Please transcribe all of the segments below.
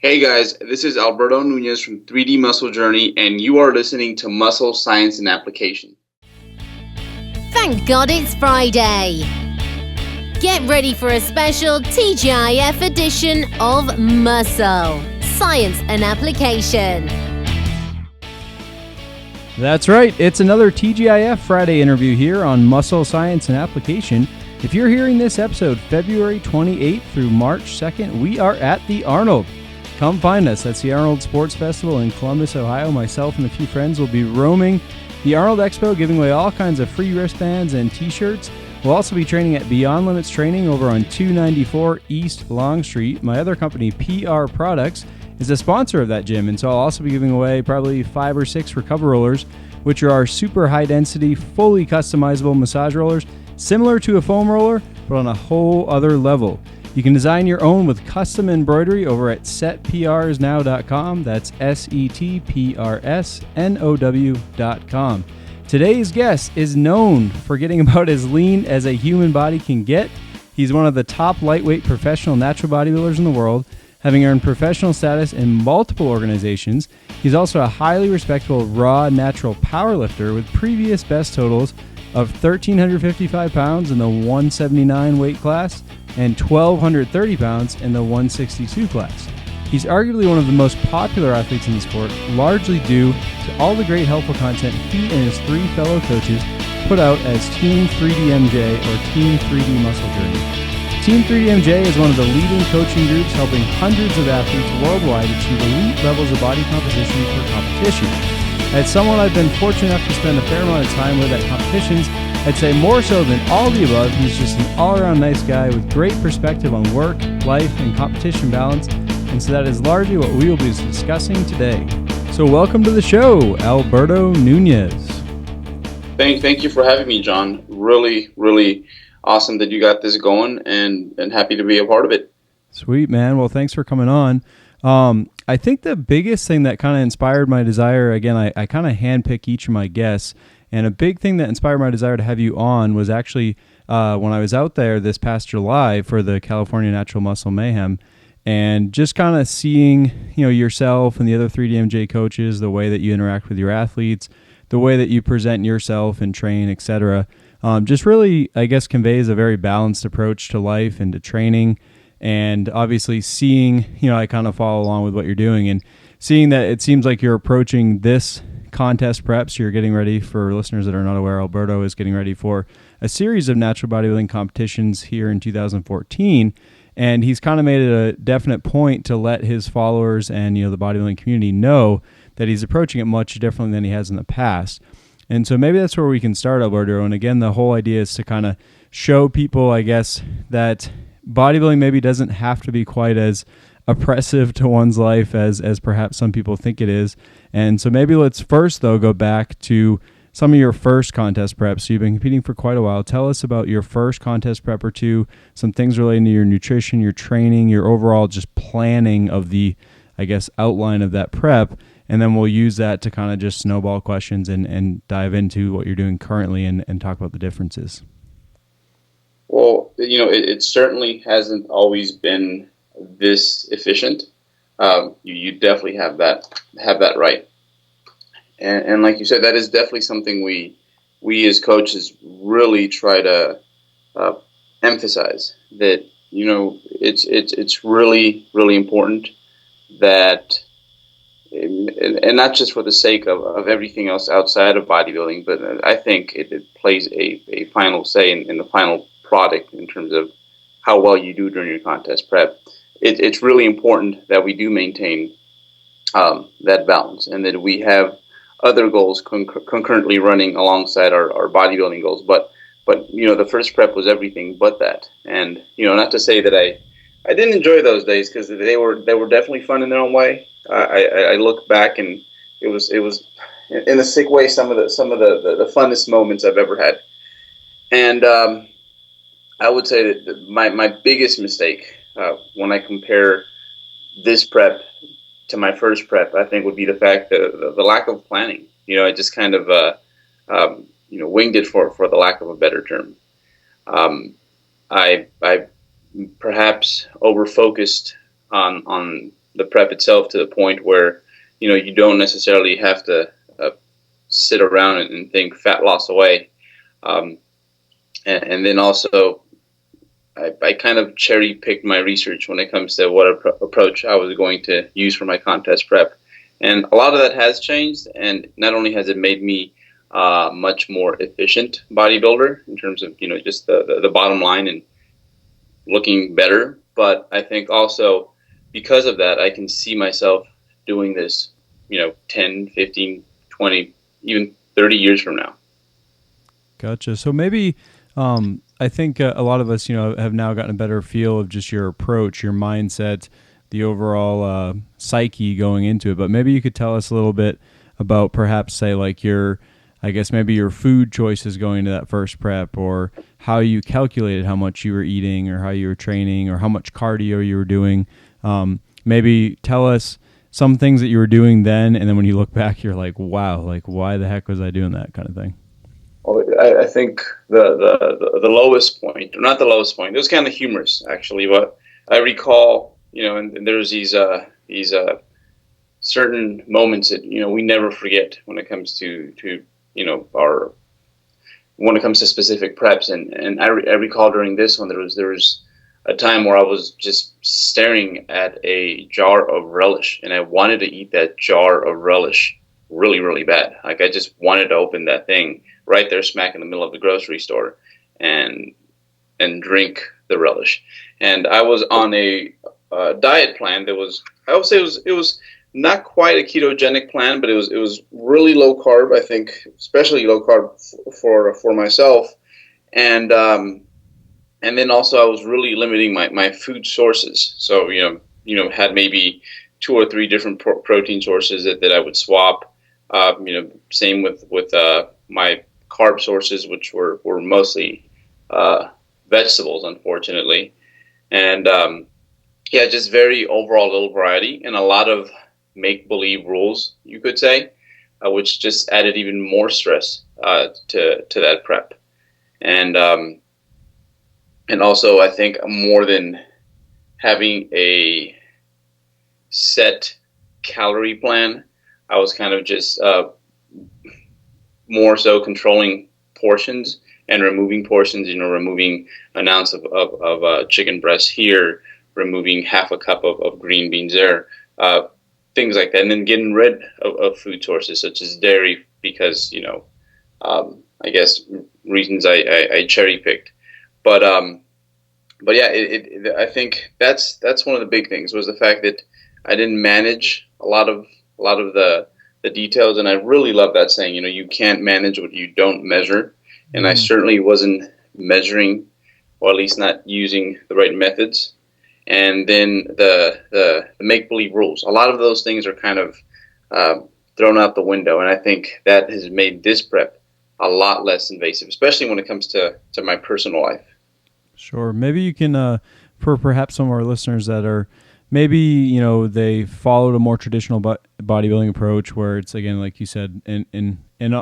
Hey guys, this is Alberto Nunez from 3D Muscle Journey, and you are listening to Muscle Science and Application. Thank God it's Friday. Get ready for a special TGIF edition of Muscle Science and Application. That's right, it's another TGIF Friday interview here on Muscle Science and Application. If you're hearing this episode February 28th through March 2nd, we are at the Arnold. Come find us. That's the Arnold Sports Festival in Columbus, Ohio. Myself and a few friends will be roaming the Arnold Expo, giving away all kinds of free wristbands and t-shirts. We'll also be training at Beyond Limits Training over on 294 East Long Street. My other company, PR Products, is a sponsor of that gym, and so I'll also be giving away probably 5 or 6 recover rollers, which are our super high-density, fully customizable massage rollers, similar to a foam roller, but on a whole other level. You can design your own with custom embroidery over at setprsnow.com. That's setprsnow.com. Today's guest is known for getting about as lean as a human body can get. He's one of the top lightweight professional natural bodybuilders in the world, having earned professional status in multiple organizations. He's also a highly respectable raw natural powerlifter with previous best totals of 1,355 pounds in the 179 weight class and 1,230 pounds in the 162 class. He's arguably one of the most popular athletes in the sport, largely due to all the great helpful content he and his 3 fellow coaches put out as Team 3DMJ or Team 3D Muscle Journey. Team 3DMJ is one of the leading coaching groups helping hundreds of athletes worldwide achieve elite levels of body composition for competition. As someone I've been fortunate enough to spend a fair amount of time with at competitions, I'd say more so than all the above, he's just an all-around nice guy with great perspective on work, life, and competition balance, and so that is largely what we will be discussing today. So welcome to the show, Alberto Nunez. Thank you for having me, John. Really awesome that you got this going, and happy to be a part of it. Sweet, man. Well, thanks for coming on. I think the biggest thing that kind of inspired my desire, again, I kind of handpick each of my guests, and a big thing that inspired my desire to have you on was actually when I was out there this past July for the California Natural Muscle Mayhem, and just kind of seeing, yourself and the other 3DMJ coaches, the way that you interact with your athletes, the way that you present yourself and train, etc. Just really, I guess, conveys a very balanced approach to life and to training. And obviously seeing, I kind of follow along with what you're doing and seeing that it seems like you're approaching this contest prep. So you're getting ready, for listeners that are not aware, Alberto is getting ready for a series of natural bodybuilding competitions here in 2014. And he's kind of made it a definite point to let his followers and, the bodybuilding community know that he's approaching it much differently than he has in the past. And so maybe that's where we can start, Alberto. And again, the whole idea is to kind of show people, I guess, that bodybuilding maybe doesn't have to be quite as oppressive to one's life as perhaps some people think it is. And so maybe let's first, though, go back to some of your first contest preps. So you've been competing for quite a while. Tell us about your first contest prep or two, some things relating to your nutrition, your training, your overall just planning of the, I guess, outline of that prep. And then we'll use that to kind of just snowball questions and dive into what you're doing currently and talk about the differences. Well, it certainly hasn't always been this efficient. You definitely have that right, and like you said, that is definitely something we as coaches really try to emphasize. That it's really important that, and not just for the sake of everything else outside of bodybuilding, but I think it plays a final say in the final product in terms of how well you do during your contest prep. It's really important that we do maintain that balance, and that we have other goals concurrently running alongside our bodybuilding goals. But the first prep was everything but that. And not to say that I didn't enjoy those days, because they were definitely fun in their own way. I look back and it was in a sick way some of the funnest moments I've ever had. And I would say that my biggest mistake when I compare this prep to my first prep, I think, would be the fact that the lack of planning. I just kind of winged it, for the lack of a better term. I perhaps over focused on the prep itself to the point where, you don't necessarily have to sit around and think fat loss away. And then also, I kind of cherry picked my research when it comes to what approach I was going to use for my contest prep. And a lot of that has changed. And not only has it made me much more efficient bodybuilder in terms of, just the bottom line and looking better, but I think also because of that, I can see myself doing this, 10, 15, 20, even 30 years from now. Gotcha. So maybe I think a lot of us, have now gotten a better feel of just your approach, your mindset, the overall psyche going into it. But maybe you could tell us a little bit about perhaps, say, like maybe your food choices going into that first prep, or how you calculated how much you were eating, or how you were training, or how much cardio you were doing. Maybe tell us some things that you were doing then, and then when you look back, you're like, wow, like why the heck was I doing that kind of thing? Well, I think the lowest point, or not the lowest point, it was kind of humorous actually, but I recall, and there's these certain moments that, we never forget when it comes to when it comes to specific preps. And I recall during this one, there was a time where I was just staring at a jar of relish, and I wanted to eat that jar of relish really, really bad. Like I just wanted to open that thing right there smack in the middle of the grocery store and drink the relish. And I was on a diet plan that was, I would say it was not quite a ketogenic plan, but it was really low carb, I think, especially low carb for myself. And then also I was really limiting my food sources. So, had maybe 2 or 3 different protein sources that I would swap. Same with my carb sources, which were mostly vegetables, unfortunately. And just very overall little variety and a lot of make-believe rules, you could say, which just added even more stress to that prep. And also, I think more than having a set calorie plan, I was kind of just more so controlling portions and removing portions, removing an ounce of chicken breast here, removing half a cup of green beans there, things like that. And then getting rid of food sources such as dairy because, I guess reasons I cherry picked. But yeah, I think that's one of the big things was the fact that I didn't manage a lot of the details. And I really love that saying, you can't manage what you don't measure. And I certainly wasn't measuring, or at least not using the right methods. And then the make-believe rules. A lot of those things are kind of thrown out the window. And I think that has made this prep a lot less invasive, especially when it comes to my personal life. Sure. Maybe you can, for perhaps some of our listeners that are, maybe, they followed a more traditional bodybuilding approach where it's, again, like you said, in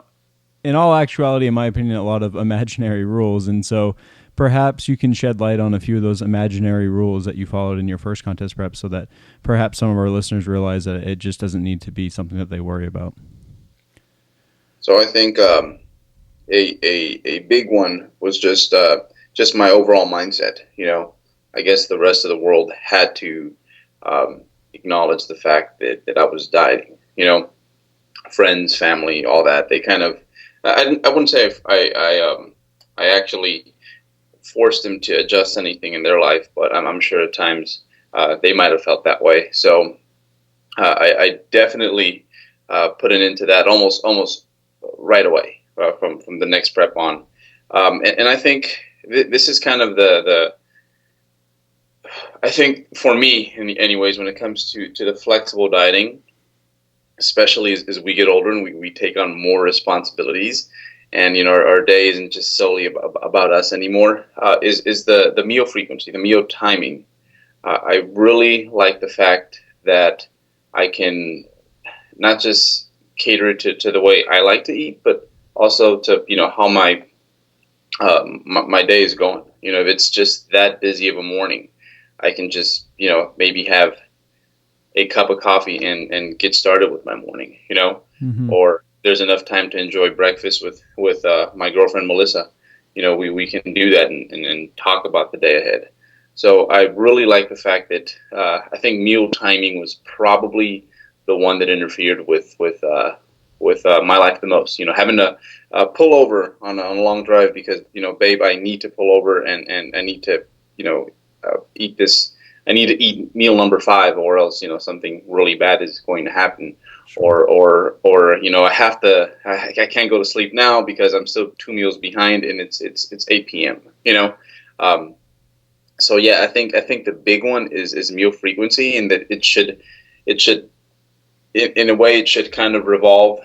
all actuality, in my opinion, a lot of imaginary rules. And so perhaps you can shed light on a few of those imaginary rules that you followed in your first contest prep so that perhaps some of our listeners realize that it just doesn't need to be something that they worry about. So I think a big one was just my overall mindset. I guess the rest of the world had to acknowledge the fact that I was dieting. Friends, family, all that. They kind of, I wouldn't say I actually forced them to adjust anything in their life, but I'm sure at times they might have felt that way. So I definitely put an end to that almost right away from the next prep on. And I think this is kind of I think for me, anyways, when it comes to the flexible dieting, especially as we get older and we take on more responsibilities, and our day isn't just solely about us anymore, is the meal frequency, the meal timing. I really like the fact that I can not just cater it to the way I like to eat, but also to how my day is going. If it's just that busy of a morning, I can just maybe have a cup of coffee and get started with my morning, Mm-hmm. or there's enough time to enjoy breakfast with my girlfriend, Melissa. We can do that and talk about the day ahead. So I really like the fact that I think meal timing was probably the one that interfered with my life the most. Having to pull over on a long drive because babe, I need to pull over and I need to eat this. I need to eat meal number 5, or else something really bad is going to happen. Sure. Or I have to. I can't go to sleep now because I'm still 2 meals behind, and it's 8 p.m. So yeah, I think the big one is meal frequency, and that it should in a way it should kind of revolve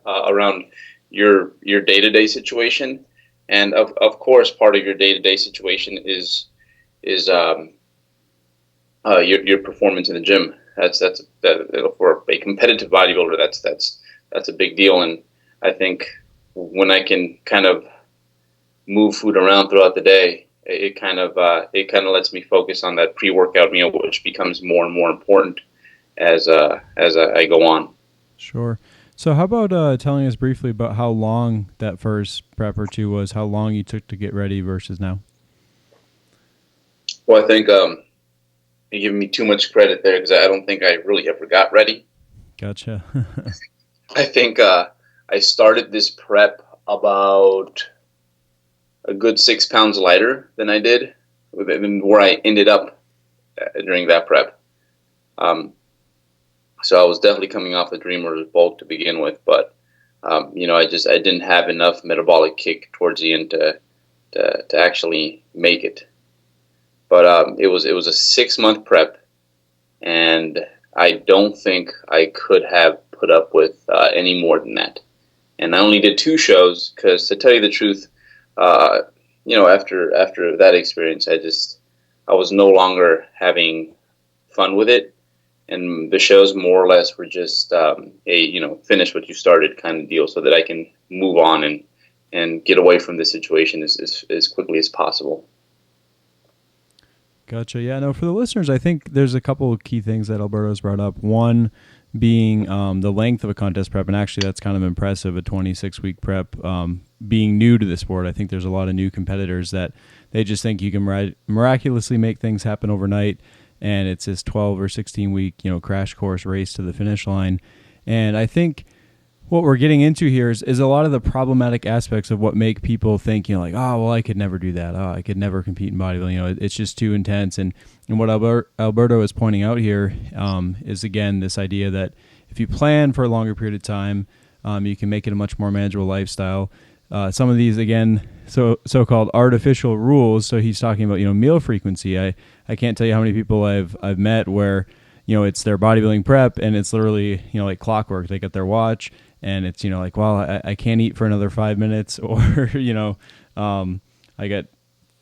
around your day-to-day situation, and of course part of your day-to-day situation is your performance in the gym. That's for a competitive bodybuilder. That's a big deal, and I think when I can kind of move food around throughout the day, it kind of lets me focus on that pre-workout meal, which becomes more and more important as I go on. Sure. So how about telling us briefly about how long that first prep or two was, how long you took to get ready versus now? Well, I think you're giving me too much credit there because I don't think I really ever got ready. Gotcha. I think I started this prep about a good 6 pounds lighter than I did where I ended up during that prep. So I was definitely coming off the Dreamer's bulk to begin with, but I didn't have enough metabolic kick towards the end to actually make it. But it was a 6-month prep, and I don't think I could have put up with any more than that. And I only did 2 shows because, to tell you the truth, after that experience, I was no longer having fun with it, and the shows more or less were just finish what you started kind of deal, so that I can move on and get away from this situation as quickly as possible. Gotcha. Yeah, no, for the listeners, I think there's a couple of key things that Alberto's brought up. One being the length of a contest prep, and actually that's kind of impressive, a 26-week prep. Being new to the sport, I think there's a lot of new competitors that they just think you can miraculously make things happen overnight, and it's this 12 or 16-week crash course race to the finish line. And I think what we're getting into here is a lot of the problematic aspects of what make people think, oh, well, I could never do that. Oh, I could never compete in bodybuilding. It's just too intense. And what Alberto is pointing out here is, again, this idea that if you plan for a longer period of time, you can make it a much more manageable lifestyle. Some of these, again, so-called artificial rules. So he's talking about, meal frequency. I can't tell you how many people I've met where, it's their bodybuilding prep and it's literally, like clockwork. They get their watch and it's, well, I can't eat for another 5 minutes, or, I got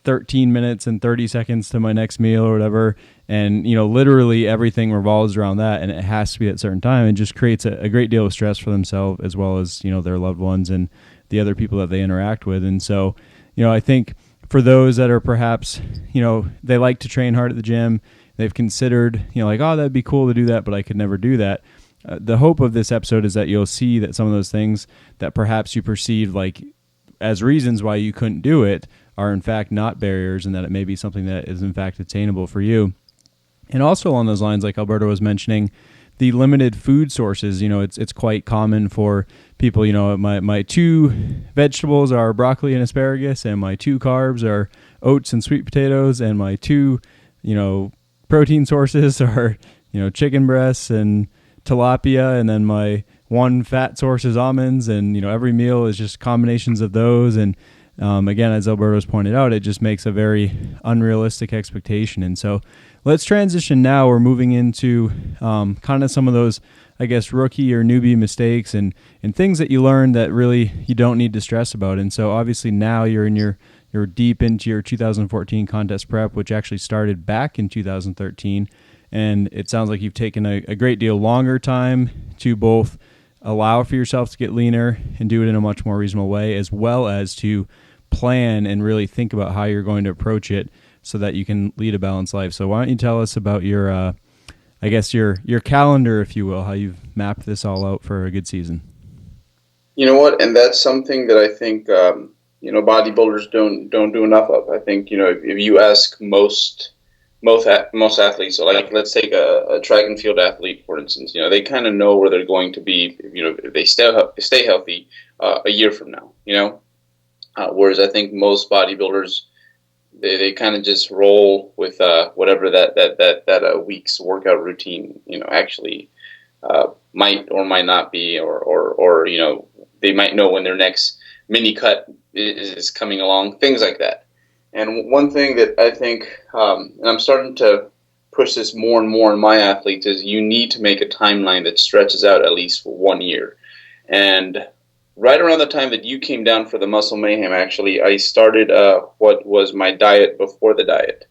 13 minutes and 30 seconds to my next meal or whatever. And, literally everything revolves around that, and it has to be at a certain time, and just creates a great deal of stress for themselves as well as, their loved ones and the other people that they interact with. And so, I think for those that are perhaps, they like to train hard at the gym, they've considered, oh, that'd be cool to do that, but I could never do that. The hope of this episode is that you'll see that some of those things that perhaps you perceived like as reasons why you couldn't do it are in fact not barriers, and that it may be something that is in fact attainable for you. And also along those lines, like Alberto was mentioning, the limited food sources, it's quite common for people, my 2 vegetables are broccoli and asparagus, and my 2 carbs are oats and sweet potatoes, and my 2, protein sources are, chicken breasts and tilapia, and then my 1 fat source is almonds, and, every meal is just combinations of those. And again, as Alberto's pointed out, it just makes a very unrealistic expectation. And so let's transition now. We're moving into kind of some of those, I guess, rookie or newbie mistakes and things that you learn that really you don't need to stress about. And so obviously now you're deep into your 2014 contest prep, which actually started back in 2013. And it sounds like you've taken a great deal longer time to both allow for yourself to get leaner and do it in a much more reasonable way, as well as to plan and really think about how you're going to approach it so that you can lead a balanced life. So why don't you tell us about your I guess your calendar, if you will, how you've mapped this all out for a good season. You know what? And that's something that I think bodybuilders don't do enough of. I think if you ask most athletes, so like let's take a track and field athlete for instance, they kind of know where they're going to be, if they stay healthy a year from now, whereas I think most bodybuilders they kind of just roll with whatever that week's workout routine actually might or might not be, or they might know when their next mini cut is coming along, things like that. And one thing that I think, and I'm starting to push this more and more in my athletes, is you need to make a timeline that stretches out at least for 1 year. And right around the time that you came down for the Muscle Mayhem, actually, I started what was my diet before the diet.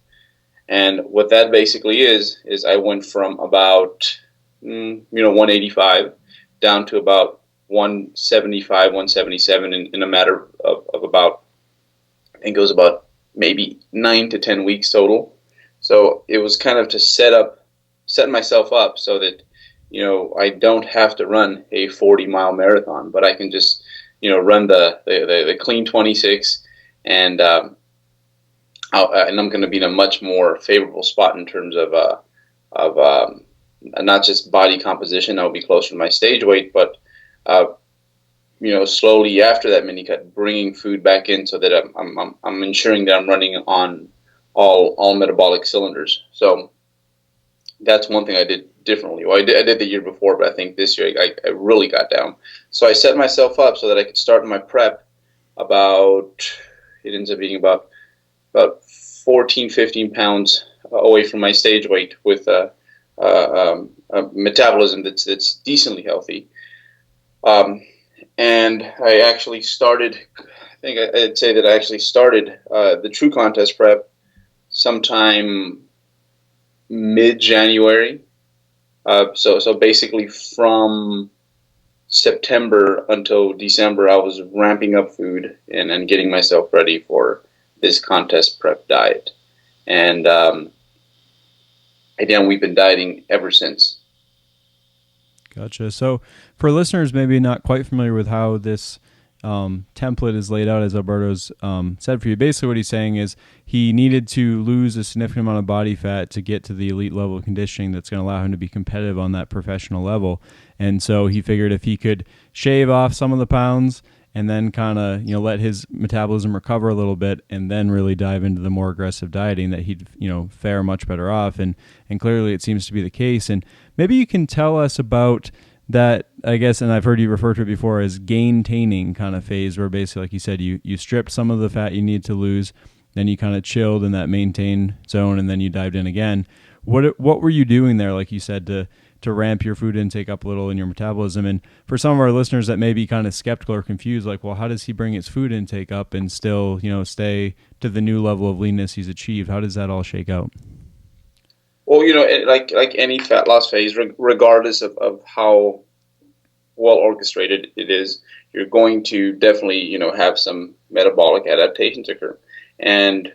And what that basically is I went from about 185 down to about 175, 177 in a matter of about, I think it was about maybe 9 to 10 weeks total. So it was kind of to set myself up so that, I don't have to run a 40-mile marathon, but I can just, run the clean 26, and I'm going to be in a much more favorable spot in terms of not just body composition. I'll be closer to my stage weight, but slowly after that mini cut, bringing food back in so that I'm ensuring that I'm running on all metabolic cylinders. So that's one thing I did differently. Well, I did the year before, but I think this year I really got down. So I set myself up so that I could start my prep it ends up being about 14, 15 pounds away from my stage weight with a metabolism that's decently healthy. And I actually started, I'd say that I actually started the true contest prep sometime mid-January. So basically from September until December, I was ramping up food and getting myself ready for this contest prep diet. And again, we've been dieting ever since. Gotcha. So for listeners maybe not quite familiar with how this template is laid out, as Alberto's said for you, basically what he's saying is he needed to lose a significant amount of body fat to get to the elite level of conditioning that's going to allow him to be competitive on that professional level. And so he figured if he could shave off some of the pounds and then kind of let his metabolism recover a little bit and then really dive into the more aggressive dieting, that he'd fare much better off. And clearly it seems to be the case. And maybe you can tell us about that, I guess, and I've heard you refer to it before as gaintaining kind of phase, where basically, like you said, you stripped some of the fat you need to lose, then you kind of chilled in that maintain zone, and then you dived in again. What were you doing there, like you said, to ramp your food intake up a little in your metabolism? And for some of our listeners that may be kind of skeptical or confused, like, well, how does he bring his food intake up and still, stay to the new level of leanness he's achieved? How does that all shake out? Well, like any fat loss phase, regardless of how well orchestrated it is, you're going to definitely, have some metabolic adaptations occur. And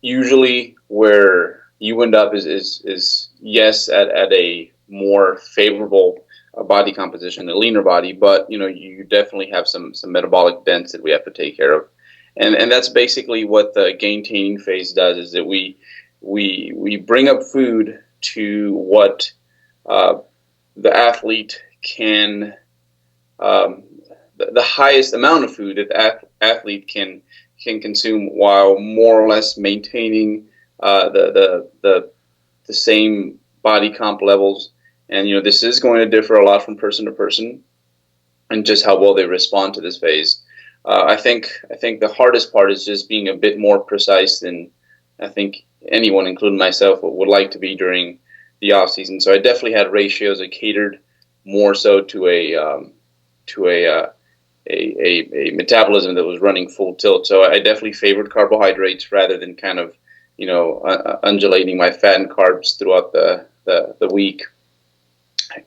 usually where you end up is yes, at a more favorable body composition, a leaner body, but you definitely have some metabolic dents that we have to take care of. And that's basically what the gaintaining phase does, is that we bring up food to what the athlete can, the highest amount of food that the athlete can consume, while more or less maintaining the same body comp levels. And this is going to differ a lot from person to person, and just how well they respond to this phase. I think the hardest part is just being a bit more precise than I think anyone, including myself, would like to be during the off season. So I definitely had ratios that catered more so to a metabolism that was running full tilt. So I definitely favored carbohydrates rather than kind of undulating my fat and carbs throughout the week.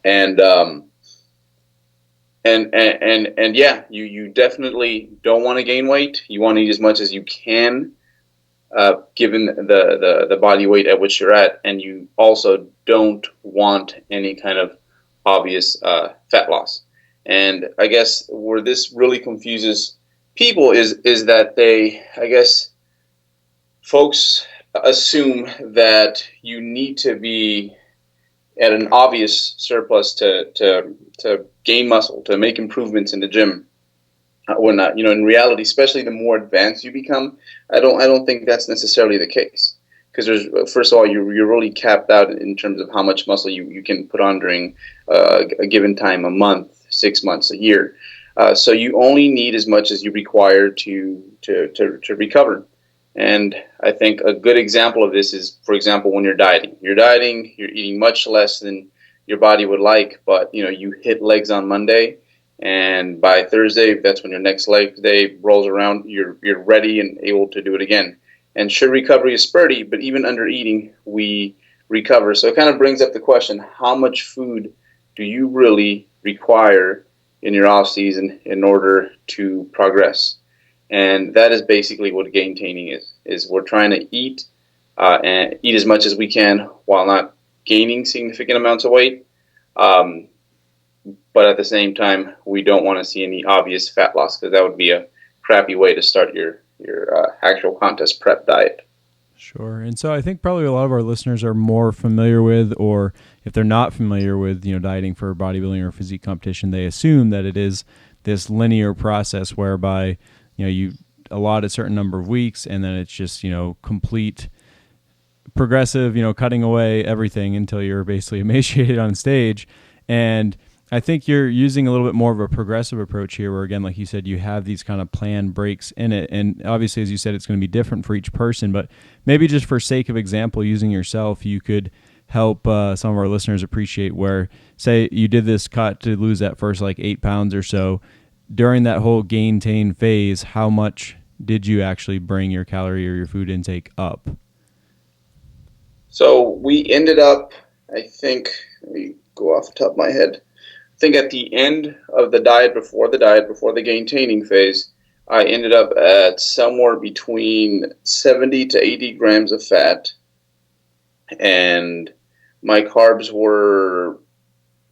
And yeah, you definitely don't want to gain weight. You want to eat as much as you can given the body weight at which you're at, and you also don't want any kind of obvious fat loss. And I guess where this really confuses people is that folks assume that you need to be at an obvious surplus to gain muscle, to make improvements in the gym. When not, in reality, especially the more advanced you become, I don't think that's necessarily the case. Because first of all, you're really capped out in terms of how much muscle you can put on during a given time, a month, 6 months, a year. So you only need as much as you require to recover. And I think a good example of this is, for example, when you're dieting. You're eating much less than your body would like, but you hit legs on Monday, and by Thursday, that's when your next leg day rolls around. You're ready and able to do it again. And sure, recovery is spurty, but even under eating, we recover. So it kind of brings up the question: how much food do you really require in your off season in order to progress? And that is basically what gaintaining is we're trying to eat and eat as much as we can while not gaining significant amounts of weight. But at the same time, we don't want to see any obvious fat loss, because that would be a crappy way to start your actual contest prep diet. Sure. And so I think probably a lot of our listeners are more familiar with, or if they're not familiar with, dieting for bodybuilding or physique competition, they assume that it is this linear process whereby you allot a certain number of weeks, and then it's just, complete progressive, cutting away everything until you're basically emaciated on stage. And I think you're using a little bit more of a progressive approach here, where, again, like you said, you have these kind of planned breaks in it. And obviously, as you said, it's going to be different for each person, but maybe just for sake of example, using yourself, you could help some of our listeners appreciate where, say, you did this cut to lose that first 8 pounds or so. During that whole gain-tain phase, how much did you actually bring your calorie or your food intake up? So we ended up, I think, let me go off the top of my head, I think at the end of the diet, before the gain-taining phase, I ended up at somewhere between 70 to 80 grams of fat, and my carbs were,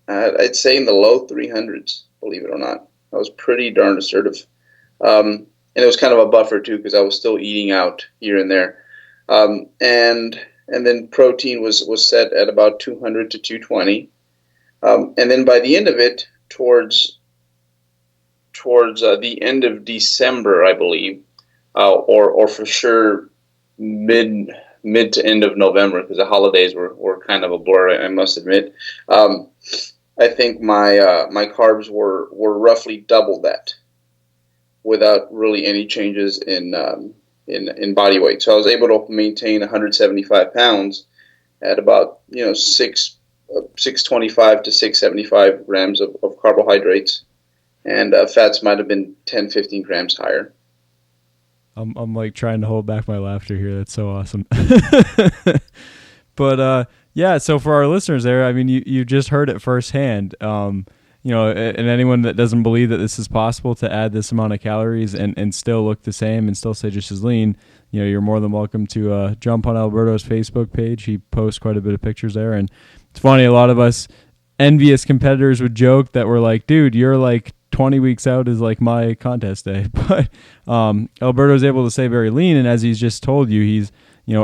I'd say, in the low 300s, believe it or not. I was pretty darn assertive. And it was kind of a buffer, too, because I was still eating out here and there. And then protein was set at about 200 to 220. And then by the end of it, towards the end of December, I believe, or for sure mid to end of November, because the holidays were kind of a blur, I must admit. I think my carbs were roughly double that, without really any changes in body weight. So I was able to maintain 175 pounds at about 625 to 675 grams of carbohydrates, and fats might have been 10, 15 grams higher. I'm trying to hold back my laughter here. That's so awesome. But yeah, so for our listeners there, I mean, you just heard it firsthand. And anyone that doesn't believe that this is possible to add this amount of calories and still look the same and still stay just as lean, you're more than welcome to jump on Alberto's Facebook page. He posts quite a bit of pictures there. And it's funny, a lot of us envious competitors would joke that we're like, dude, you're 20 weeks out is my contest day. But Alberto's able to stay very lean. And as he's just told you, he's,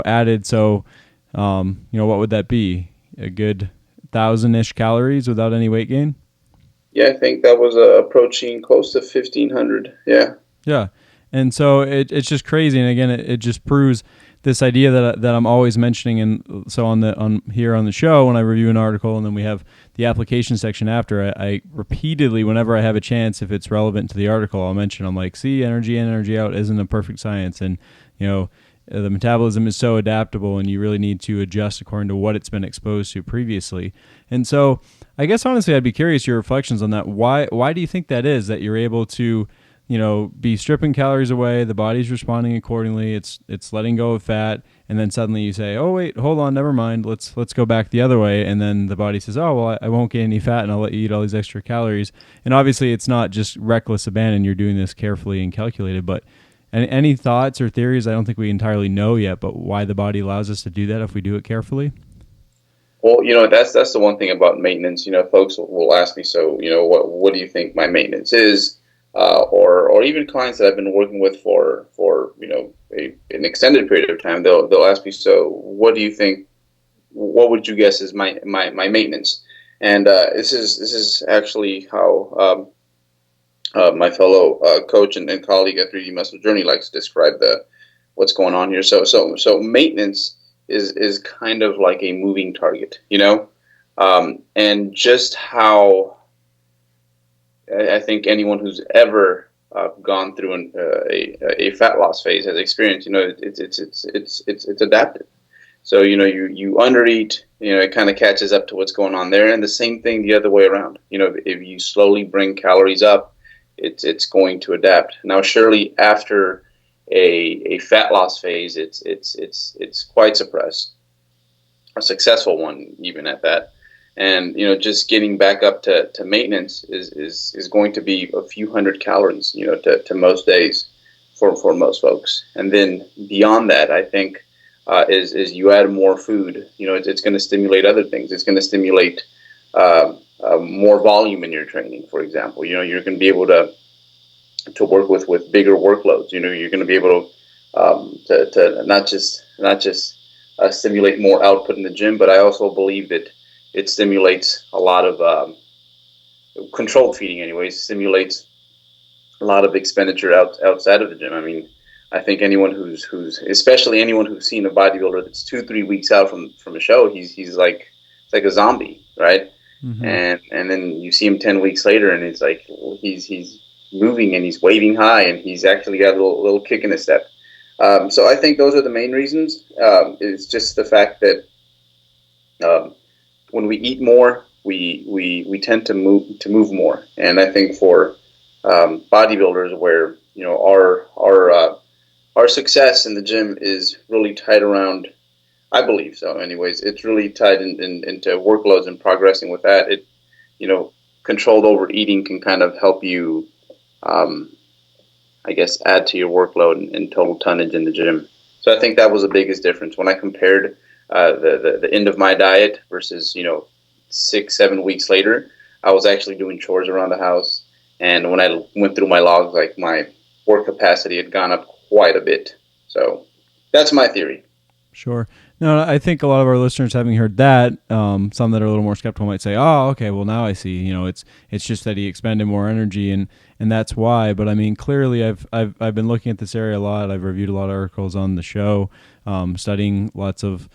added, so, what would that be? A good 1,000-ish calories without any weight gain? Yeah, I think that was approaching close to 1,500. Yeah. Yeah. And so it's just crazy. And again, it just proves this idea that I'm always mentioning. And so on here on the show, when I review an article, and then we have the application section after, I repeatedly, whenever I have a chance, if it's relevant to the article, I'll mention, I'm like, see, energy in, energy out isn't a perfect science. And, the metabolism is so adaptable, and you really need to adjust according to what it's been exposed to previously. And so I guess, honestly, I'd be curious your reflections on that. Why do you think that is, that you're able to, be stripping calories away, the body's responding accordingly, it's letting go of fat, and then suddenly you say, oh, wait, hold on, never mind, let's go back the other way, and then the body says, oh, well, I won't gain any fat, and I'll let you eat all these extra calories. And obviously it's not just reckless abandon, you're doing this carefully and calculated, but Any thoughts or theories? I don't think we entirely know yet, but why the body allows us to do that if we do it carefully? Well, that's the one thing about maintenance. Folks will ask me, so what do you think my maintenance is, or even clients that I've been working with for an extended period of time. They'll ask me, so what do you think? What would you guess is my maintenance? And this is actually how my fellow coach and colleague at 3D Muscle Journey likes to describe what's going on here. So maintenance is kind of like a moving target, and just how I think anyone who's ever gone through a fat loss phase has experienced. It's adaptive. So you undereat, it kind of catches up to what's going on there, and the same thing the other way around. If you slowly bring calories up, it's going to adapt. Now, surely after a fat loss phase, it's quite suppressed, a successful one even at that. And just getting back up to maintenance is going to be a few hundred calories, to most days for most folks. And then beyond that, I think is you add more food, it's going to stimulate other things. It's going to stimulate more volume in your training, for example. You're going to be able to work with bigger workloads. You're going to be able to not just stimulate more output in the gym, but I also believe that it stimulates a lot of controlled feeding. Anyways, stimulates a lot of expenditure outside of the gym. I mean, I think anyone who's especially anyone who's seen a bodybuilder that's 2-3 weeks out from a show, he's like a zombie, right? Mm-hmm. And then you see him 10 weeks later, and it's like he's moving and he's waving high, and he's actually got a little kick in his step. So I think those are the main reasons. It's just the fact that when we eat more, we tend to move more, and I think for bodybuilders, where our success in the gym is really tied around, I believe so. Anyways, it's really tied into workloads and progressing with that. It controlled overeating can kind of help you, I guess, add to your workload and total tonnage in the gym. So I think that was the biggest difference when I compared the end of my diet versus 6-7 weeks later. I was actually doing chores around the house, and when I went through my logs, like my work capacity had gone up quite a bit. So that's my theory. Sure. No, I think a lot of our listeners, having heard that, some that are a little more skeptical might say, "Oh, okay, well now I see. It's just that he expended more energy, and that's why." But I mean, clearly, I've been looking at this area a lot. I've reviewed a lot of articles on the show, studying lots of,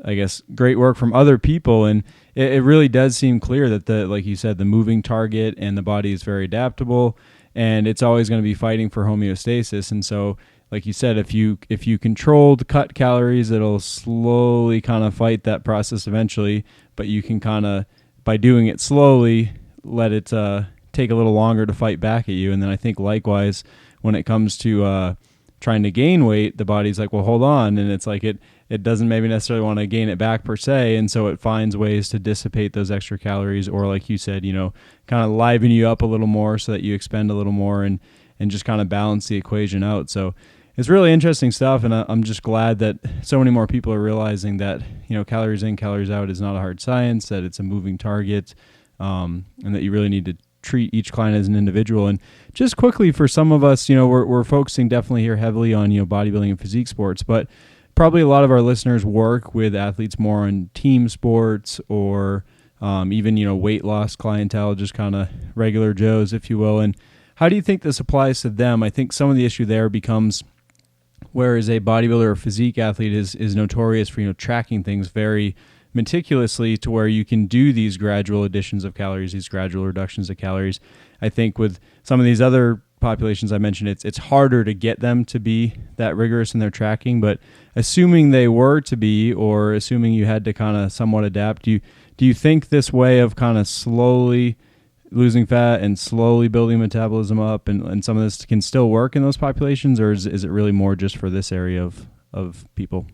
I guess, great work from other people, and it really does seem clear that like you said, the moving target and the body is very adaptable, and it's always going to be fighting for homeostasis, and so. Like you said, if you controlled cut calories, it'll slowly kind of fight that process eventually. But you can kind of, by doing it slowly, let it take a little longer to fight back at you. And then I think likewise, when it comes to trying to gain weight, the body's like, well, hold on. And it's like it doesn't maybe necessarily want to gain it back per se. And so it finds ways to dissipate those extra calories, or like you said, kind of liven you up a little more so that you expend a little more and just kind of balance the equation out. So it's really interesting stuff, and I'm just glad that so many more people are realizing that calories in, calories out is not a hard science, that it's a moving target, and that you really need to treat each client as an individual. And just quickly, for some of us, we're focusing definitely here heavily on bodybuilding and physique sports, but probably a lot of our listeners work with athletes more on team sports or even weight loss clientele, just kind of regular Joes, if you will. And how do you think this applies to them? I think some of the issue there becomes, whereas a bodybuilder or physique athlete is notorious for tracking things very meticulously to where you can do these gradual additions of calories, these gradual reductions of calories. I think with some of these other populations I mentioned, it's harder to get them to be that rigorous in their tracking. But assuming they were to be, or assuming you had to kind of somewhat adapt, do you think this way of kind of slowly losing fat and slowly building metabolism up and some of this can still work in those populations, or is it really more just for this area of people?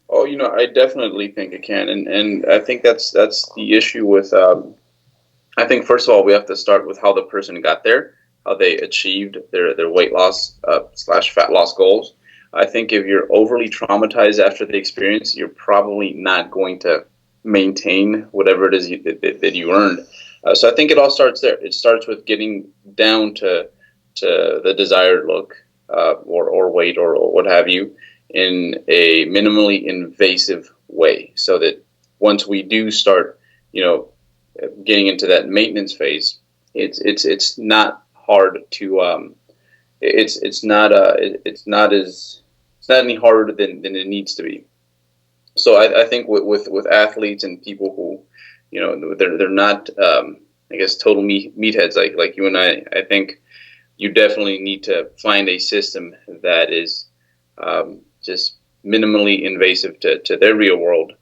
Oh, I definitely think it can. And I think that's the issue with, I think first of all, we have to start with how the person got there. how they achieved their weight loss slash fat loss goals. I think if you're overly traumatized after the experience, you're probably not going to maintain whatever it is that you earned. So I think it all starts there. It starts with getting down to the desired look or weight or what have you in a minimally invasive way, so that once we do start, getting into that maintenance phase, it's not hard to it's not any harder than it needs to be. So I think with athletes and people who, they're not, I guess, total meatheads like you and I think you definitely need to find a system that is just minimally invasive to their real world,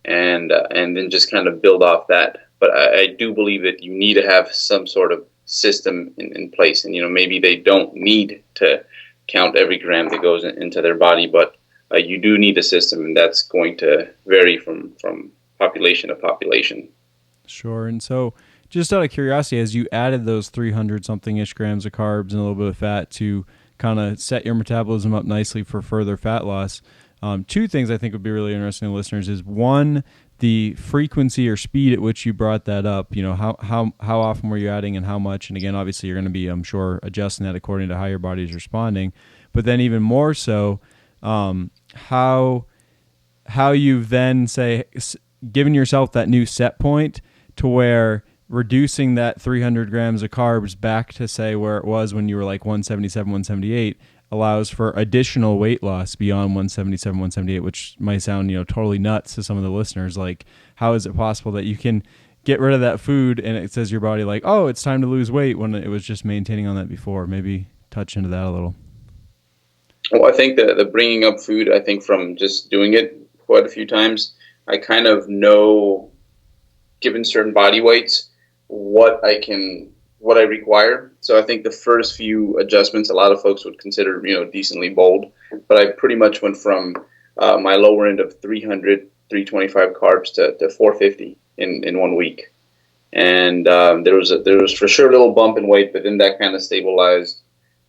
and then just kind of build off that. But I do believe that you need to have some sort of system in place, and maybe they don't need to count every gram that goes into their body, but you do need a system, and that's going to vary from population to population. Sure. And so, just out of curiosity, as you added those 300 something ish grams of carbs and a little bit of fat to kind of set your metabolism up nicely for further fat loss, two things I think would be really interesting to listeners is, one, the frequency or speed at which you brought that up. How often were you adding and how much? And again, obviously you're going to be, I'm sure, adjusting that according to how your body's responding. But then even more so, how you've then given yourself that new set point to where reducing that 300 grams of carbs back to say where it was when you were like 177, 178 allows for additional weight loss beyond 177, 178, which might sound, totally nuts to some of the listeners. Like, how is it possible that you can get rid of that food and it says your body like, oh, it's time to lose weight when it was just maintaining on that before? Maybe touch into that a little. Well, I think the bringing up food, I think from just doing it quite a few times, I kind of know, given certain body weights, what I require. So I think the first few adjustments, a lot of folks would consider, decently bold, but I pretty much went from my lower end of 300, 325 carbs to 450 in 1 week. And there was for sure a little bump in weight, but then that kind of stabilized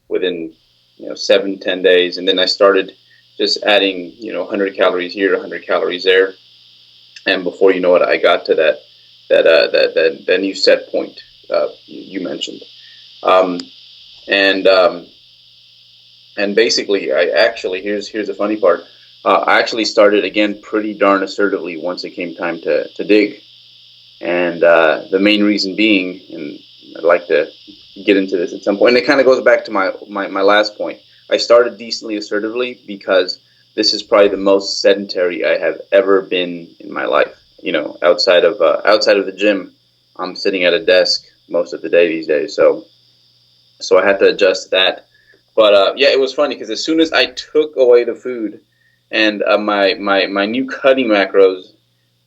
within 7-10 days. And then I started just adding 100 calories here, 100 calories there, and before you know it, I got to that new set point you mentioned. And basically, I actually, here's the funny part. I actually started again pretty darn assertively once it came time to dig. And the main reason being, and I'd like to get into this at some point, and it kind of goes back to my last point. I started decently assertively because this is probably the most sedentary I have ever been in my life. Outside of the gym, I'm sitting at a desk most of the day these days. So I had to adjust that. But it was funny because as soon as I took away the food and my new cutting macros,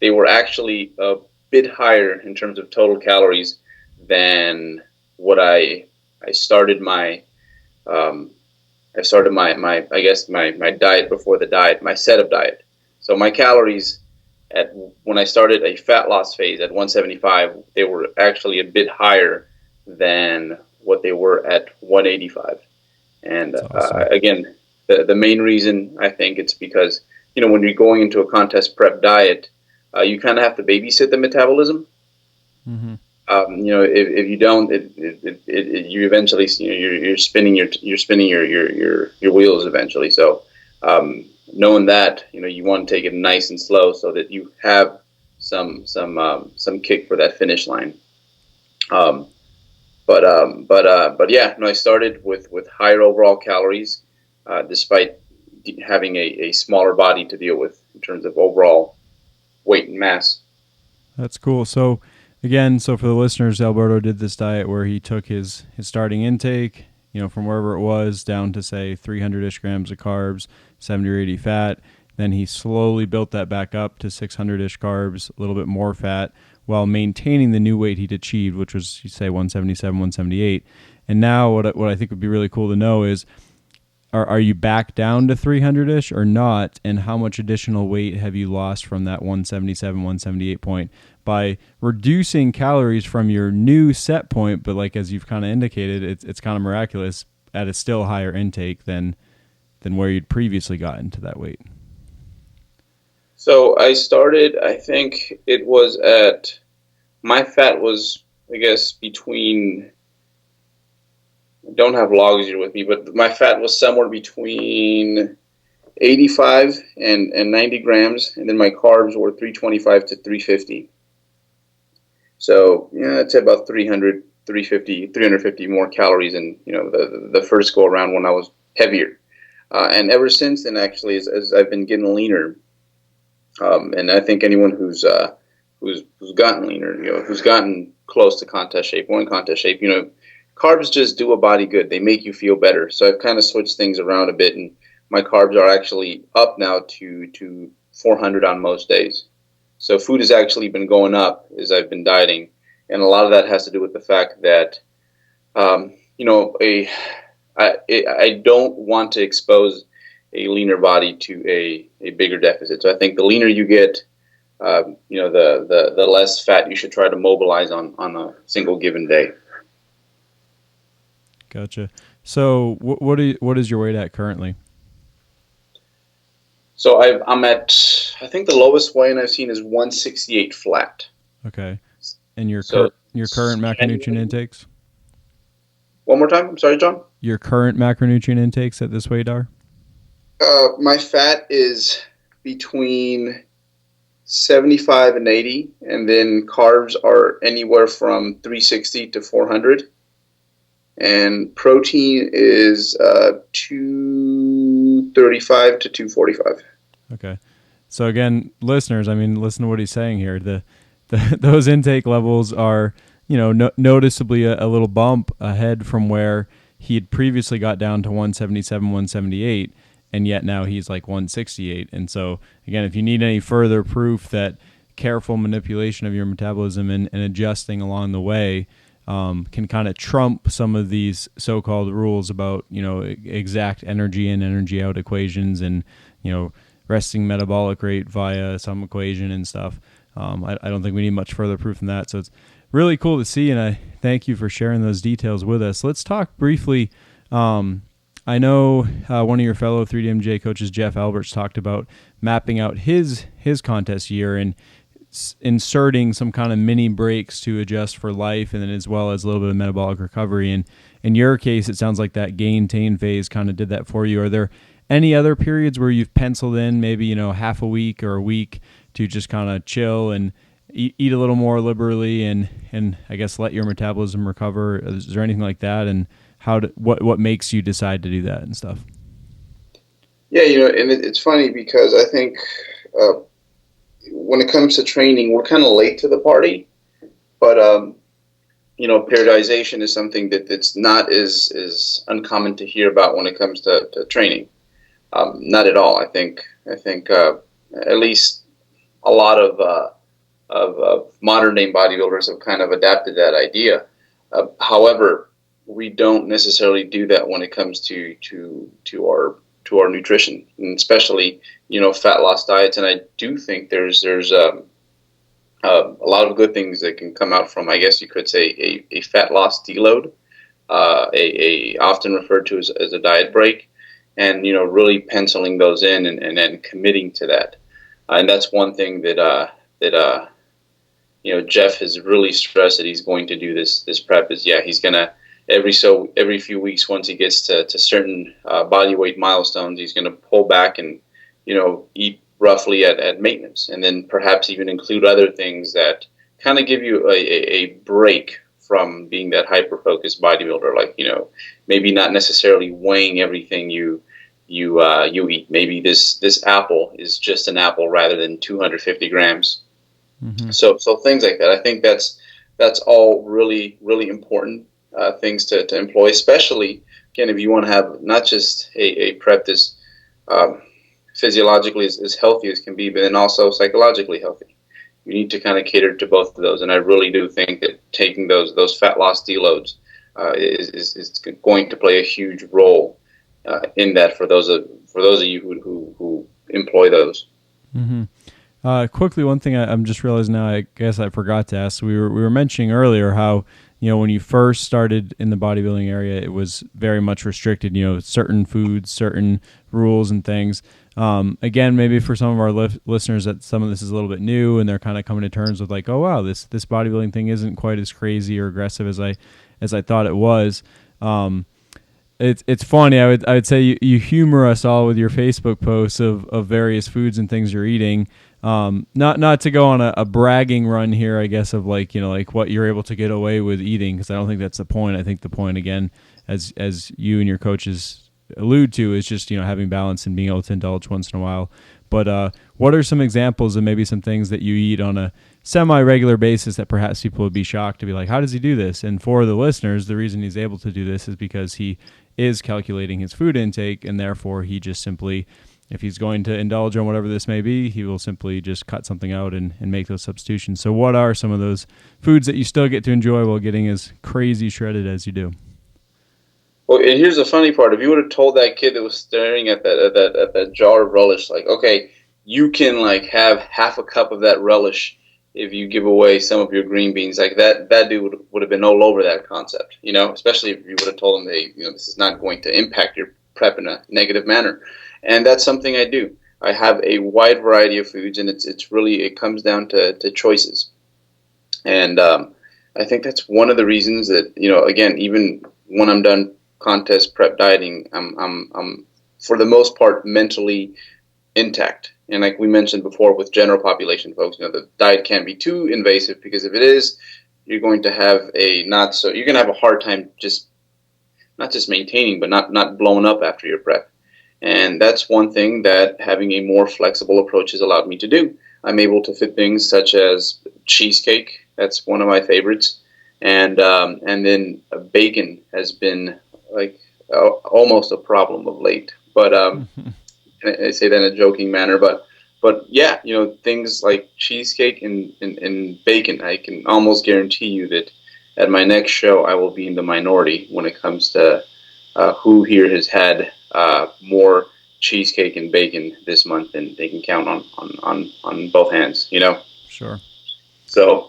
they were actually a bit higher in terms of total calories than what I started my diet before the diet, my setup diet. So my calories when I started a fat loss phase at 175, they were actually a bit higher than what they were at 185. And awesome. Again, the main reason, I think, it's because when you're going into a contest prep diet, you kind of have to babysit the metabolism. Mm-hmm. If you don't, you eventually you're spinning your wheels eventually. So knowing that, you want to take it nice and slow so that you have some kick for that finish line. I started with higher overall calories, despite having a smaller body to deal with in terms of overall weight and mass. That's cool. So again, for the listeners, Alberto did this diet where he took his starting intake, from wherever it was down to say 300-ish grams of carbs, 70 or 80 fat. Then he slowly built that back up to 600-ish carbs, a little bit more fat, while maintaining the new weight he'd achieved, which was, you say, 177, 178. And now what I think would be really cool to know is, are you back down to 300-ish or not? And how much additional weight have you lost from that 177, 178 point by reducing calories from your new set point? But like, as you've kind of indicated, it's kind of miraculous at a still higher intake than where you'd previously gotten to that weight. So I started, I think it was at, my fat was, I guess, between, I don't have logs here with me, but my fat was somewhere between 85 and 90 grams, and then my carbs were 325 to 350. So, yeah, I'd say about 350 more calories in, the first go around when I was heavier. And ever since then, actually, as I've been getting leaner, and I think anyone who's gotten leaner, who's gotten close to contest shape, or in contest shape, carbs just do a body good. They make you feel better. So I've kind of switched things around a bit, and my carbs are actually up now to 400 on most days. So food has actually been going up as I've been dieting, and a lot of that has to do with the fact that, I don't want to expose a leaner body to a bigger deficit. So I think the leaner you get, the less fat you should try to mobilize on a single given day. Gotcha. So what is your weight at currently? So I'm at, I think the lowest weight I've seen is 168 flat. Okay. And your current macronutrient intakes? One more time. I'm sorry, John. Your current macronutrient intakes at this weight are? My fat is between 75 and 80, and then carbs are anywhere from 360 to 400. And protein is 235 to 245. Okay. So again, listeners, listen to what he's saying here. Those intake levels are, noticeably a little bump ahead from where he had previously got down to 177, 178, and yet now he's like 168. And so again, if you need any further proof that careful manipulation of your metabolism and adjusting along the way can kind of trump some of these so-called rules about, exact energy in, energy out equations and, resting metabolic rate via some equation and stuff. I don't think we need much further proof than that. So it's really cool to see, and I thank you for sharing those details with us. Let's talk briefly. I know one of your fellow 3DMJ coaches, Jeff Alberts, talked about mapping out his contest year and inserting some kind of mini breaks to adjust for life, and then as well as a little bit of metabolic recovery. And in your case, it sounds like that gain-tain phase kind of did that for you. Are there any other periods where you've penciled in maybe, half a week or a week to just kind of chill and eat a little more liberally and I guess let your metabolism recover? Is there anything like that? And what makes you decide to do that and stuff? Yeah, and it's funny because I think when it comes to training, we're kind of late to the party, but periodization is something that's not as uncommon to hear about when it comes to training. Not at all. I think at least a lot of modern day bodybuilders have kind of adapted that idea. However, we don't necessarily do that when it comes to our nutrition, and especially fat loss diets. And I do think there's a lot of good things that can come out from, I guess you could say, a fat loss deload, a often referred to as a diet break, and really penciling those in and then committing to that. And that's one thing that Jeff has really stressed that he's going to do this prep is, he's gonna every few weeks, once he gets to certain body weight milestones, he's going to pull back and eat roughly at maintenance, and then perhaps even include other things that kind of give you a break from being that hyper focused bodybuilder. Like maybe not necessarily weighing everything you eat. Maybe this apple is just an apple rather than 250 grams. Mm-hmm. So things like that. I think that's all really, really important things to employ, especially, again, if you want to have not just a prep that's physiologically as healthy as can be, but then also psychologically healthy. You need to kind of cater to both of those, and I really do think that taking those fat loss deloads is going to play a huge role in that for those of you who employ those. Mm-hmm. Quickly, one thing I'm just realizing now, I guess I forgot to ask. We were mentioning earlier how, when you first started in the bodybuilding area, it was very much restricted, certain foods, certain rules and things. Again, maybe for some of our listeners that some of this is a little bit new and they're kind of coming to terms with like, oh, wow, this bodybuilding thing isn't quite as crazy or aggressive as I thought it was. It's funny. I would say you humor us all with your Facebook posts of various foods and things you're eating. Not to go on a bragging run here, I guess, of like what you're able to get away with eating, because I don't think that's the point. I think the point, again, as you and your coaches allude to, is just having balance and being able to indulge once in a while. But what are some examples of maybe some things that you eat on a semi-regular basis that perhaps people would be shocked to be like, how does he do this? And for the listeners, the reason he's able to do this is because he is calculating his food intake, and therefore he just simply, if he's going to indulge on whatever this may be, he will simply just cut something out and make those substitutions. So what are some of those foods that you still get to enjoy while getting as crazy shredded as you do? Well, and here's the funny part. If you would have told that kid that was staring at that jar of relish, like, okay, you can like have half a cup of that relish if you give away some of your green beans, like that dude would have been all over that concept, especially if you would have told him, hey, this is not going to impact your prep in a negative manner. And that's something I do. I have a wide variety of foods, and it comes down to choices. And I think that's one of the reasons that, again, even when I'm done contest prep dieting, I'm for the most part mentally intact. And like we mentioned before with general population folks, the diet can't be too invasive, because if it is, you're going to have you're going to have a hard time not just maintaining, but not blowing up after your prep. And that's one thing that having a more flexible approach has allowed me to do. I'm able to fit things such as cheesecake. That's one of my favorites. And then bacon has been like almost a problem of late. But I say that in a joking manner. But yeah, things like cheesecake and bacon, I can almost guarantee you that at my next show, I will be in the minority when it comes to who here has had more cheesecake and bacon this month than they can count on both hands, Sure. So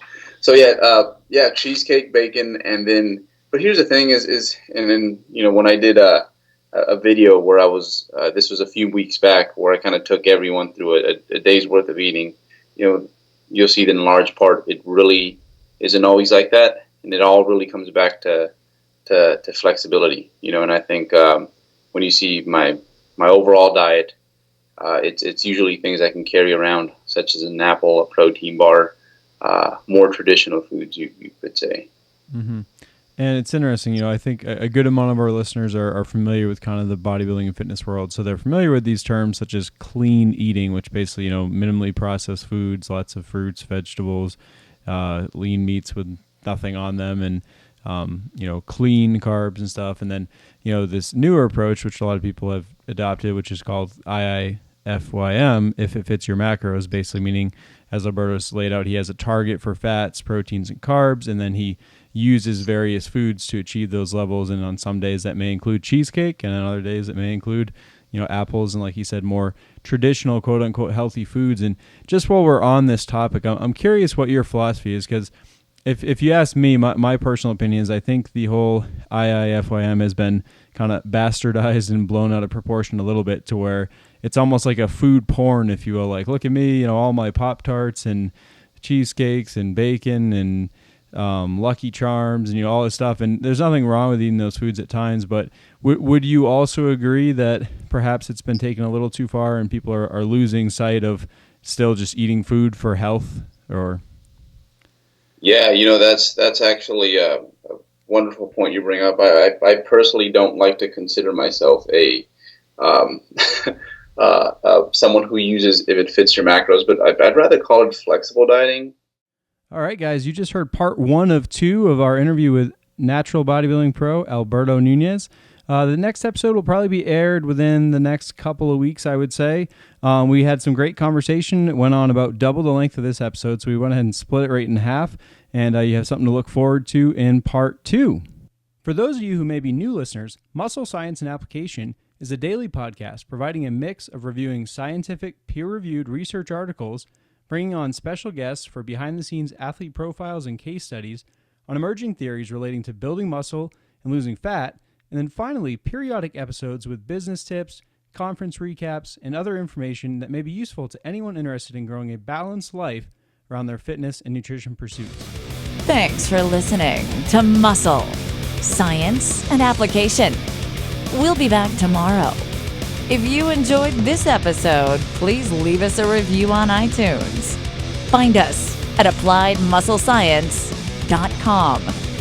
yeah, cheesecake, bacon, and then, but here's the thing is, and then, when I did a video where I was, this was a few weeks back, where I kind of took everyone through a day's worth of eating, you'll see that in large part, it really isn't always like that. And it all really comes back to flexibility, and I think, when you see my overall diet, it's usually things I can carry around, such as an apple, a protein bar, more traditional foods, you could say. Mm-hmm. And it's interesting, I think a good amount of our listeners are familiar with kind of the bodybuilding and fitness world. So they're familiar with these terms such as clean eating, which basically, minimally processed foods, lots of fruits, vegetables, lean meats with nothing on them, and clean carbs and stuff. And then, this newer approach, which a lot of people have adopted, which is called Iifym, if it fits your macros, basically meaning, as Alberto's laid out, he has a target for fats, proteins, and carbs, and then he uses various foods to achieve those levels. And on some days that may include cheesecake, and on other days it may include, apples, and like he said, more traditional, quote unquote, healthy foods. And just while we're on this topic, I'm curious what your philosophy is, because if you ask me, my personal opinion is I think the whole Iifym has been kind of bastardized and blown out of proportion a little bit, to where it's almost like a food porn, if you will. Like, look at me, all my Pop-Tarts and cheesecakes and bacon and Lucky Charms and all this stuff. And there's nothing wrong with eating those foods at times, but would you also agree that perhaps it's been taken a little too far and people are losing sight of still just eating food for health? Or yeah, that's actually a wonderful point you bring up. I personally don't like to consider myself a someone who uses if it fits your macros, but I'd rather call it flexible dieting. All right, guys, you just heard part 1 of 2 of our interview with natural bodybuilding pro Alberto Nunez. The next episode will probably be aired within the next couple of weeks, I would say. We had some great conversation. It went on about double the length of this episode, so we went ahead and split it right in half, and you have something to look forward to in part 2. For those of you who may be new listeners, Muscle Science and Application is a daily podcast providing a mix of reviewing scientific, peer-reviewed research articles, bringing on special guests for behind-the-scenes athlete profiles and case studies on emerging theories relating to building muscle and losing fat, and then finally, periodic episodes with business tips, conference recaps, and other information that may be useful to anyone interested in growing a balanced life around their fitness and nutrition pursuits. Thanks for listening to Muscle, Science, and Application. We'll be back tomorrow. If you enjoyed this episode, please leave us a review on iTunes. Find us at appliedmusclescience.com.